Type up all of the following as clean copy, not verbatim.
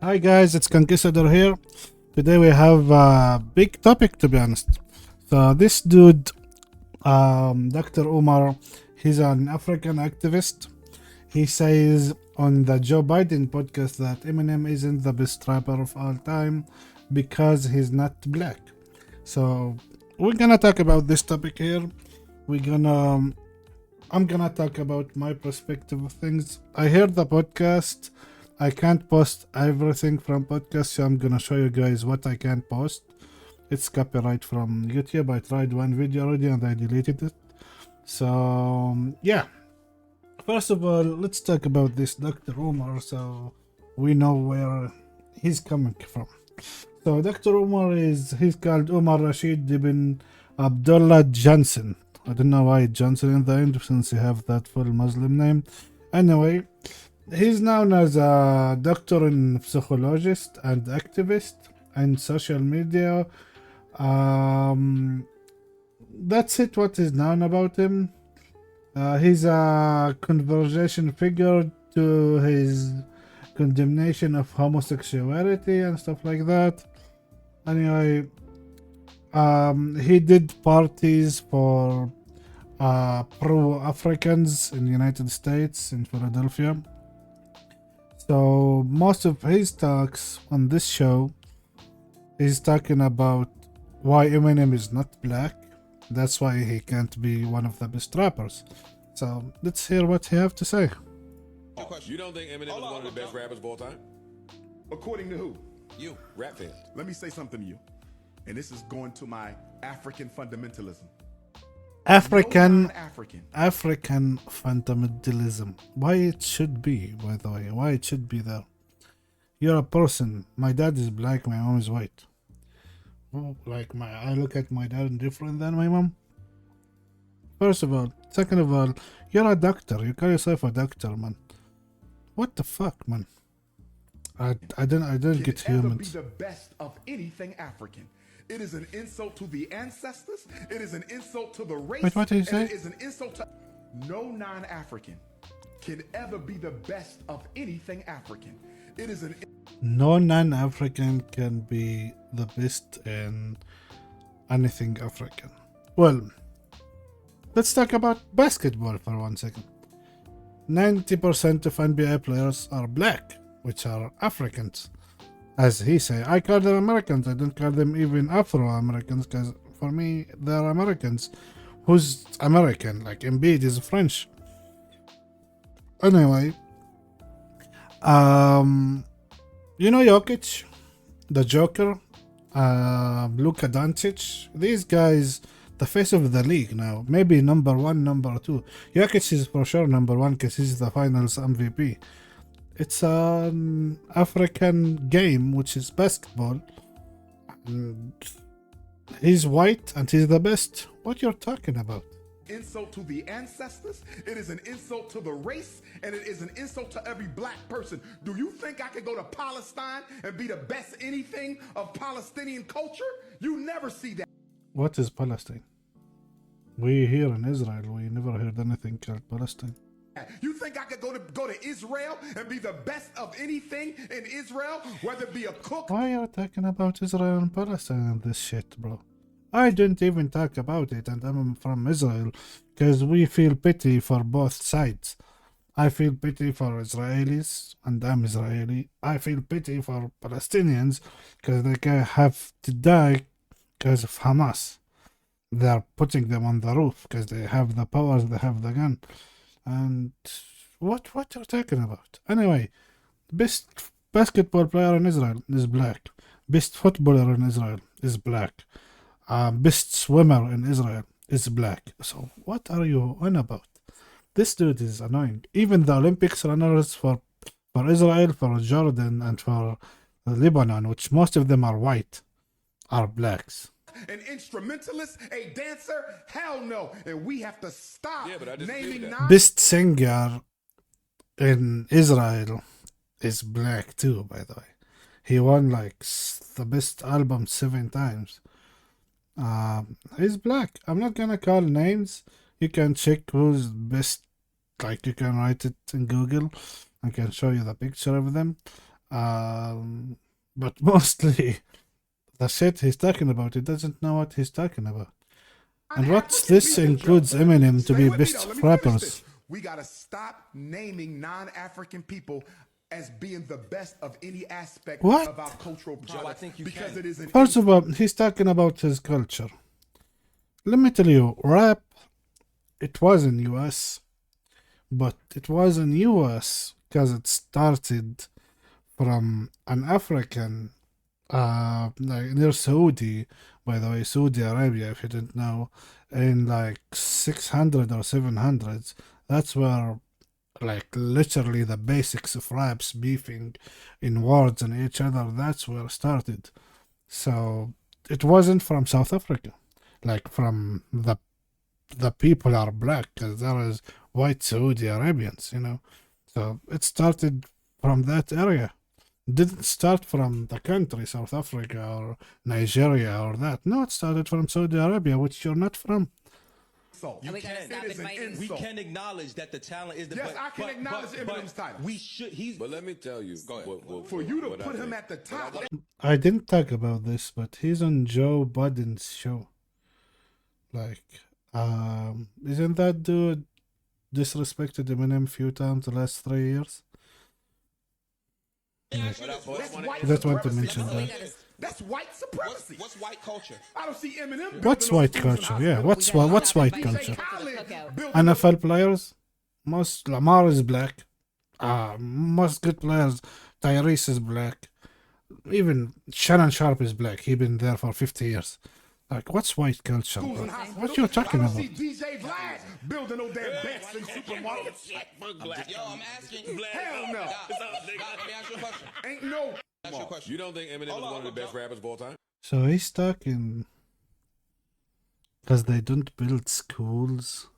Hi guys, it's Conquistador here. Today we have a big topic, to be honest. So this dude, Dr. Umar, he's an African activist. He says on the Joe Biden podcast that Eminem isn't the best rapper of all time because he's not black. So we're gonna talk about this topic here. We're gonna I'm gonna talk about my perspective of things. I heard the podcast. I can't post everything from podcast, so I'm gonna show you guys what I can post. It's copyright from YouTube. I tried one video already and I deleted it. So yeah. First of all, let's talk about this Dr. Umar so we know where he's coming from. So Dr. Umar he's called Umar Rashid ibn Abdullah Johnson. I don't know why Johnson in the end since he have that full Muslim name. Anyway, he's known as a doctor and psychologist and activist and social media. That's it. What is known about him? He's a conversation figure to his condemnation of homosexuality and stuff like that. Anyway, he did parties for pro-Africans in the United States in Philadelphia. So most of his talks on this show is talking about why Eminem is not black. That's why he can't be one of the best rappers. So let's hear what he have to say. You don't think Eminem is one of the best rappers of all time? According to who? You, rap fans. Let me say something to you. And this is going to my African fundamentalism. African African. fundamentalism. Why it should be, by the way? Why it should be there? You're a person. My dad is black. My mom is white. Oh, like I look at my dad different than my mom. First of all, second of all, you're a doctor. You call yourself a doctor, man. What the fuck, man? I don't get Can ever be humans. the best of anything African. It is an insult to the ancestors. It is an insult to the race. Wait, what did you say? And it is an insult to no non-African can ever be the best of anything African. It is an No non-African can be the best in anything African. Well, let's talk about basketball for 1 second. 90% of NBA players are black, which are Africans. As he say, I call them Americans. I don't call them even Afro-Americans because for me, they're Americans. Who's American? Like Embiid is French. Anyway, you know Jokic, the Joker, Luka Doncic. These guys, the face of the league now. Maybe number one, number two. Jokic is for sure number one because he's the Finals MVP. It's an African game, which is basketball. And he's white and he's the best. What you're talking about? insult to the ancestors. It is an insult to the race. And it is an insult to every black person. Do you think I could go to Palestine and be the best anything of Palestinian culture? You never see that. What is Palestine? We here in Israel, we never heard anything called Palestine. You think I could go to Israel and be the best of anything in Israel, whether it be a cook? Why are you talking about Israel and Palestine and this shit, bro? I didn't even talk about it, and I'm from Israel because we feel pity for both sides. I feel pity for Israelis, and I'm Israeli. I feel pity for Palestinians because they can have to die because of Hamas. They're putting them on the roof because they have the powers, they have the gun. And what you're talking about? Anyway, best basketball player in Israel is black. Best footballer in Israel is black. Best swimmer in Israel is black. So what are you on about? This dude is annoying. Even the Olympics runners for Israel, for Jordan, and for Lebanon, which most of them are white, are blacks. An instrumentalist, a dancer? Hell no. And we have to stop naming non- Best singer in Israel is black too, by the way. He won like the best album 7 times. He's black. I'm not gonna call names. You can check who's best. Like you can write it in Google. I can show you the picture of them. But mostly the shit he's talking about, he doesn't know what he's talking about. And what's Non-African this people, includes Joe. Eminem to Stay be with me, best though. Let me finish rappers. this. We gotta stop naming non-African people as being the best of any aspect What? of our cultural product. I think you because can. it is an First of all, he's talking about his culture. Let me tell you, rap, it was in US, but it was in US because it started from an African, like near Saudi, by the way, Saudi Arabia, if you didn't know, in like 600 or 700s. That's where, like, literally the basics of raps, beefing in words and each other, that's where it started. So it wasn't from South Africa, like from the people are black, because there is white Saudi Arabians, you know. So it started from that area. Didn't start from the country South Africa or Nigeria or that. No, it started from Saudi Arabia, which you're not from. insult. And we gotta stop It is an inviting. We insult. can acknowledge that the talent is the. Yes, I can acknowledge Eminem's title. We should. He's. But let me tell you, Go ahead. For you to what I put him think. at the top, I didn't talk about this, but he's on Joe Biden's show. Like, isn't that dude disrespected Eminem a few times the last 3 years? that's white I just want to supremacy. mention We that. gotta That's white supremacy. What's white culture? I don't see Eminem. What's building white no schools and culture? Yeah, hospitals. what's white DJ culture? Khaled building NFL players, most Lamar is black. Most good players, Tyrese is black. Even Shannon Sharp is black. He been there for 50 years. Like, what's white culture? schools and Bro? hospitals. What you talking I don't about? see DJ Vlad building no damn banks in supermarkets. Yo, I'm asking. Hell no. Let me ask you a question. Ain't no. Ask you a question. You don't think Eminem is one of the best rappers of all time? So he's talking because they don't build schools.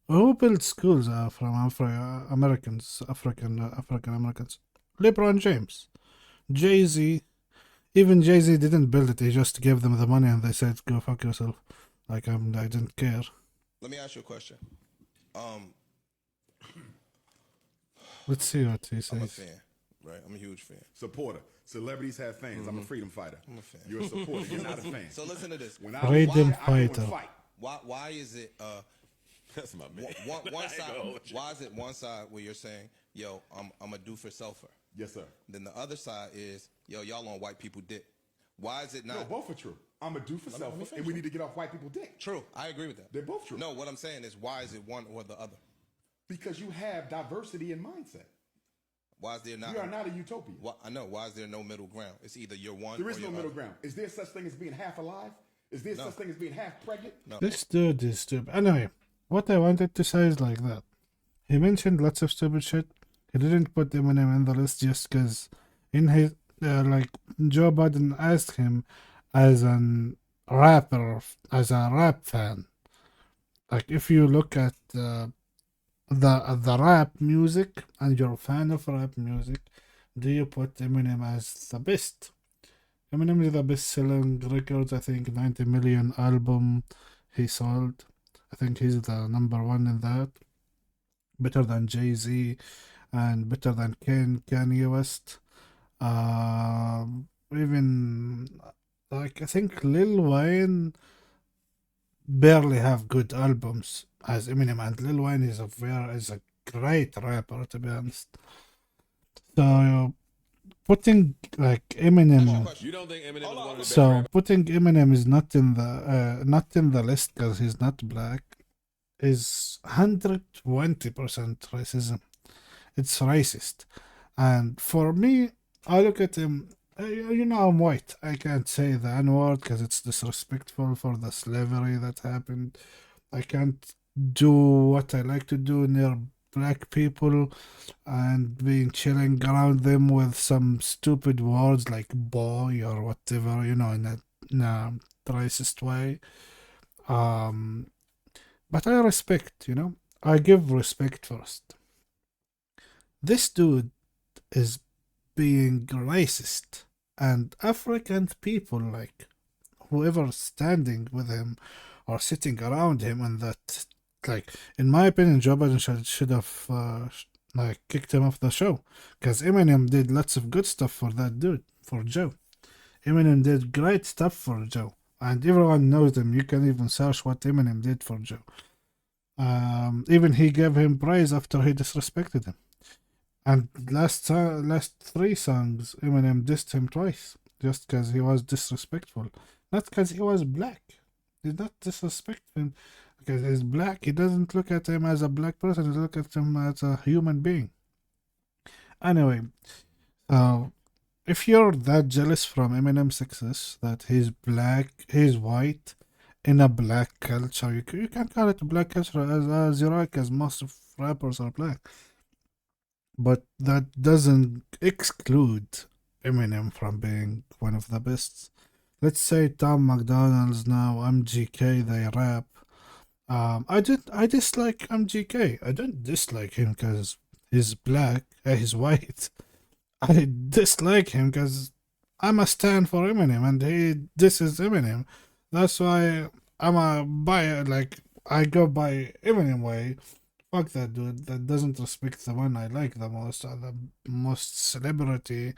Who built schools from Americans, African Americans? LeBron James, Jay-Z. Even Jay-Z didn't build it. He just gave them the money and they said, "Go fuck yourself." Like, I didn't care. Let me ask you a question. Let's see what he I'm a says. fan, right? I'm a huge fan. Supporter. Celebrities have fans. I'm a freedom fighter. I'm a fan. You're a supporter. You're not a fan. So listen to this. When I Freedom fight, I go and fighter. fight. Why is it That's my man. one side? Why is it one side where you're saying, yo, I'm a do for selfer? Yes, sir. Then the other side is, yo, y'all on white people dick. Why is it No, not both are true. I'm a do for self, me finish. and we need to get off white people dick. true? I agree with that. They're both true. No, what I'm saying is, why is it one or the other? Because you have diversity in mindset. Why is there not? We are not a utopia. I know. Why is there no middle ground? It's either you're one. There is or no you're middle other. ground. Is there such thing as being half alive? Is there such thing as being half pregnant? No. This dude is stupid. Anyway, what I wanted to say is like that. He mentioned lots of stupid shit. He didn't put Eminem in the list just because in his, like, Joe Biden asked him as an rapper, as a rap fan. Like, if you look at the rap music and you're a fan of rap music, do you put Eminem as the best? Eminem is the best-selling records. I think 90 million album he sold. I think he's the number one in that. Better than Jay-Z and better than Kanye West. Even, like, I think Lil Wayne barely have good albums as Eminem, and Lil Wayne is a great rapper, to be honest. So putting like Eminem, You don't think Eminem is one of the best so rappers? putting Eminem is not in the list because he's not black is 120% racism. It's racist, and for me, I look at him. You know, I'm white. I can't say the N word because it's disrespectful for the slavery that happened. I can't do what I like to do near black people and being chilling around them with some stupid words like boy or whatever, you know, in a racist way. But I respect, you know, I give respect first. This dude is being racist, and African people, like whoever standing with him or sitting around him, and that, like, in my opinion, Joe Biden should have like kicked him off the show, because Eminem did lots of good stuff for that dude, for Joe. Eminem did great stuff for Joe, and everyone knows him. You can even search what Eminem did for Joe. Even he gave him praise after he disrespected him. And last three songs, Eminem dissed him twice, just because he was disrespectful, not because he was black. He's not disrespectful because he's black. He doesn't look at him as a black person. He look at him as a human being. Anyway, if you're that jealous from Eminem's success that he's black, he's white, in a black culture, you can call it black culture as you like, as most of rappers are black. But that doesn't exclude Eminem from being one of the best. Let's say Tom McDonald's now, MGK, they rap. I dislike MGK. I don't dislike him because he's black, he's white. I dislike him because I'm a stan for Eminem and this is Eminem. That's why I go by Eminem way. Fuck that dude that doesn't respect the one I like the most, or the most celebrity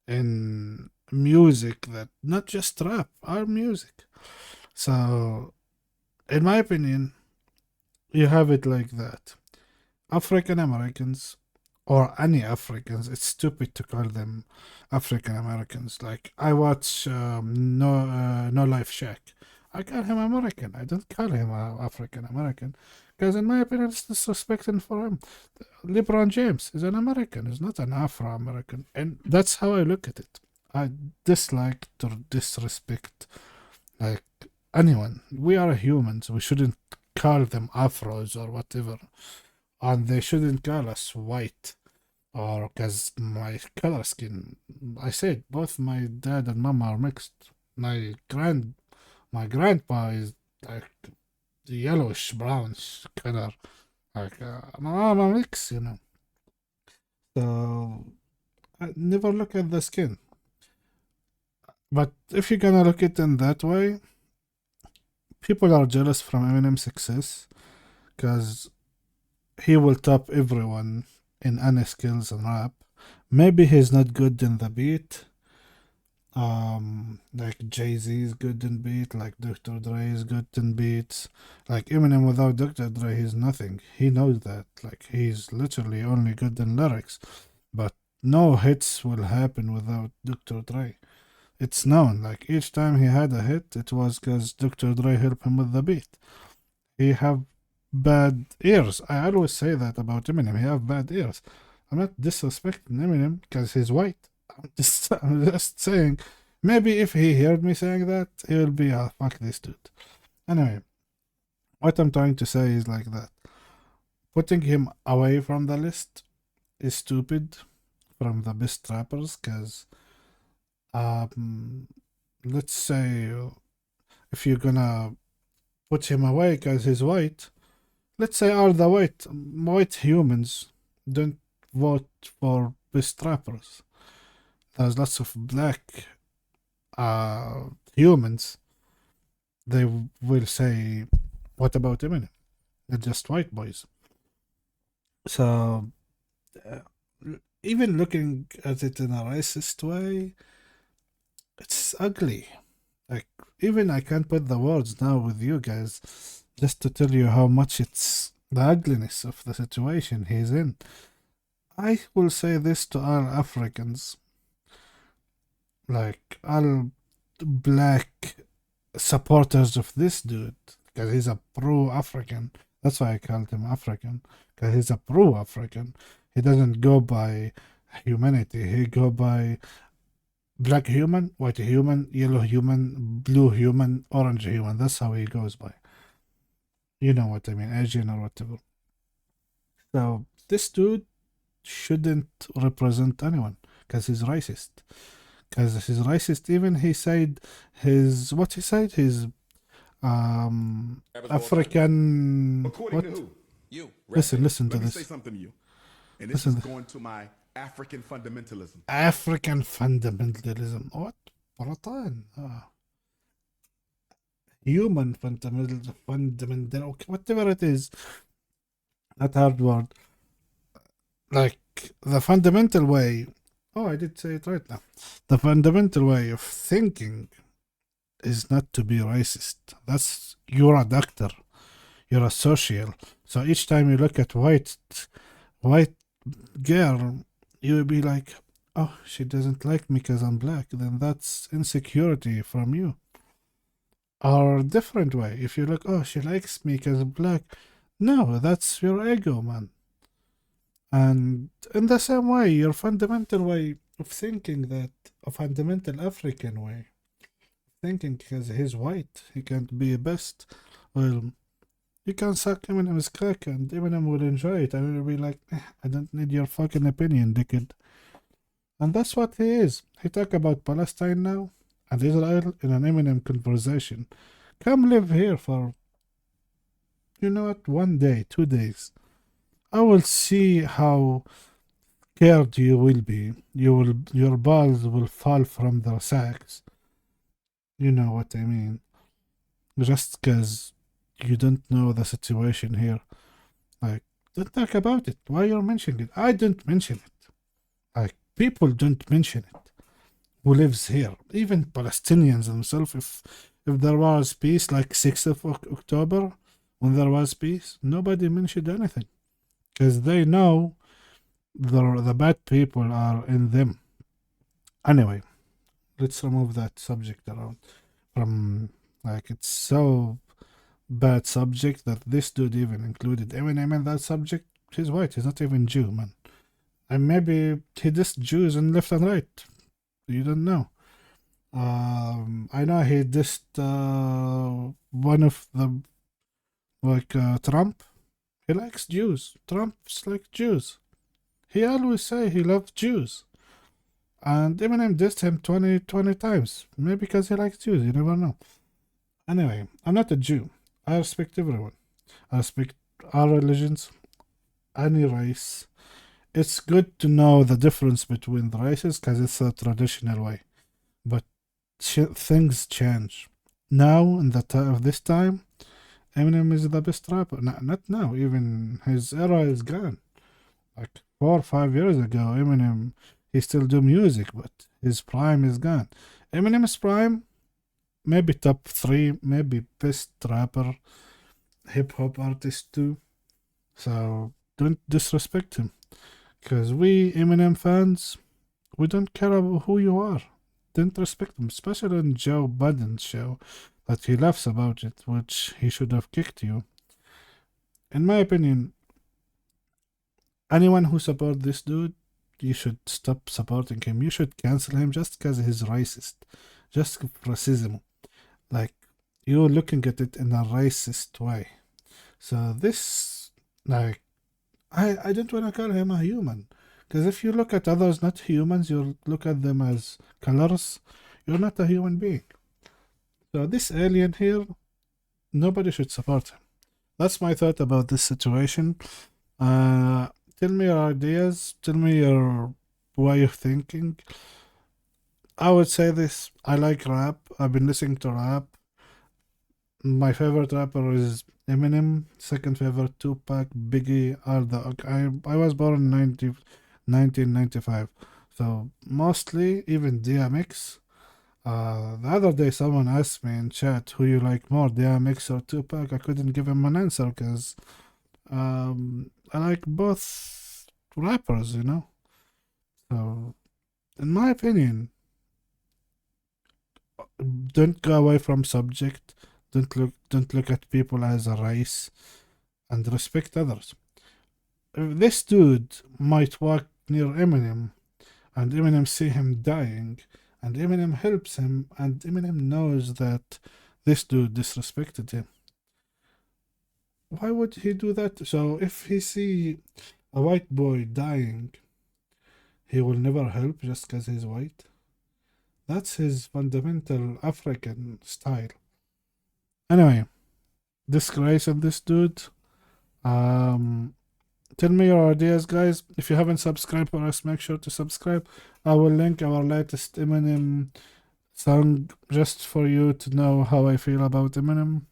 in music, that not just rap, our music. So, in my opinion, you have it like that. African Americans, or any Africans, it's stupid to call them African Americans. Like, I watch No Life Shack. I call him American. I don't call him African American. Because in my opinion, it's disrespecting for him. LeBron James is an American. He's not an Afro-American. And that's how I look at it. I dislike to disrespect, like, anyone. We are humans. We shouldn't call them Afros or whatever. And they shouldn't call us white. Or because my color skin. I said both my dad and mom are mixed. My grandpa is like yellowish brownish color. Like I'm a mix, you know. So I never look at the skin. But if you're gonna look at it in that way, people are jealous from Eminem's success because he will top everyone in any skills and rap. Maybe he's not good in the beat. Like Jay-Z is good in beat, like Dr. Dre is good in beats. Like Eminem without Dr. Dre, he's nothing. He knows that. Like he's literally only good in lyrics. But no hits will happen without Dr. Dre. It's known. Like each time he had a hit, it was because Dr. Dre helped him with the beat. He have bad ears. I always say that about Eminem. He have bad ears. I'm not disrespecting Eminem because he's white. I'm just saying, maybe if he heard me saying that, he will be, fuck this dude. Anyway, what I'm trying to say is like that. Putting him away from the list is stupid from the best rappers, because, let's say, if you're gonna put him away because he's white, let's say all the white humans don't vote for best rappers. There's lots of black humans. They will say, what about Eminem? They're just white boys. So, even looking at it in a racist way, it's ugly. Like, even I can't put the words now with you guys just to tell you how much it's the ugliness of the situation he's in. I will say this to all Africans, like all black supporters of this dude, because he's a pro-African. That's why I called him African, because he's a pro-African. He doesn't go by humanity. He go by black human, white human, yellow human, blue human, orange human. That's how he goes by. You know what I mean, Asian or whatever. So this dude shouldn't represent anyone because he's racist. Because he's racist. Even he said his African. According What? to who? You. Listen to Let me this. say something to you. And this Listen. is going to my African fundamentalism. African fundamentalism. What? Baratan. Human fundamental. Okay, whatever it is. That hard word. like the fundamental way. Oh, I did say it right now. The fundamental way of thinking is not to be racist. That's you're a doctor. You're a social. So each time you look at white girl, you will be like, oh, she doesn't like me because I'm black. Then that's insecurity from you. Or different way. If you look, oh, she likes me because I'm black. No, that's your ego, man. And in the same way, your fundamental way of thinking, that a fundamental African way thinking, because he's white, he can't be best. Well, you can suck Eminem's cock and Eminem will enjoy it. And will be like, I don't need your fucking opinion, dickhead. And that's what he is. He talk about Palestine now and Israel in an Eminem conversation. Come live here for, you know what, 1 day, 2 days. I will see how scared you will be. Your balls will fall from their sacks. You know what I mean. Just because you don't know the situation here. Like, don't talk about it. Why you're mentioning it? I don't mention it. Like, people don't mention it. Who lives here? Even Palestinians themselves. If there was peace, like 6th of October, when there was peace, nobody mentioned anything because they know the bad people are in them. Anyway, let's remove that subject around from, like, it's so bad subject that this dude even included Eminem in that subject. He's white. He's not even Jew, man. And maybe he dissed Jews and left and right. You don't know. I know he dissed one of the, like, Trump. He likes Jews. Trump's like Jews. He always say he loves Jews. And Eminem dissed him 20 times. Maybe because he likes Jews. You never know. Anyway, I'm not a Jew. I respect everyone. I respect all religions, any race. It's good to know the difference between the races because it's a traditional way. But things change. Now, in the of this time, Eminem is the best rapper. Not now. Even his era is gone. Like 4 or 5 years ago, Eminem, he still do music, but his prime is gone. Eminem's prime, maybe top 3, maybe best rapper, hip hop artist too. So don't disrespect him. Because we Eminem fans, we don't care about who you are. Don't respect him, especially on Joe Biden's show that he laughs about it, which he should have kicked you. In my opinion, anyone who support this dude, you should stop supporting him. You should cancel him just because he's racist. Just racism. Like, you're looking at it in a racist way. So this, like, I don't want to call him a human. Because if you look at others, not humans, you look at them as colors, you're not a human being. So this alien here, nobody should support him. That's my thought about this situation. Tell me your ideas. Tell me your way of thinking. I would say this. I like rap. I've been listening to rap. My favorite rapper is Eminem. Second favorite, Tupac, Biggie. I was born in 1995. So mostly, even DMX. The other day, someone asked me in chat who you like more, DMX or Tupac. I couldn't give him an answer because I like both rappers, you know. So, in my opinion, don't go away from subject. Don't look at people as a race, and respect others. If this dude might walk near Eminem, and Eminem see him dying, and Eminem helps him, and Eminem knows that this dude disrespected him, why would he do that? So if he see a white boy dying, he will never help just because he's white. That's his fundamental African style. Anyway, disgrace on this dude. Tell me your ideas, guys. If you haven't subscribed for us, make sure to subscribe. I will link our latest Eminem song just for you to know how I feel about Eminem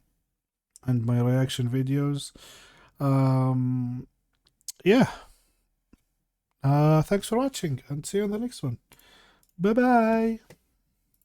and my reaction videos. Yeah, Thanks for watching and see you in the next one. Bye bye.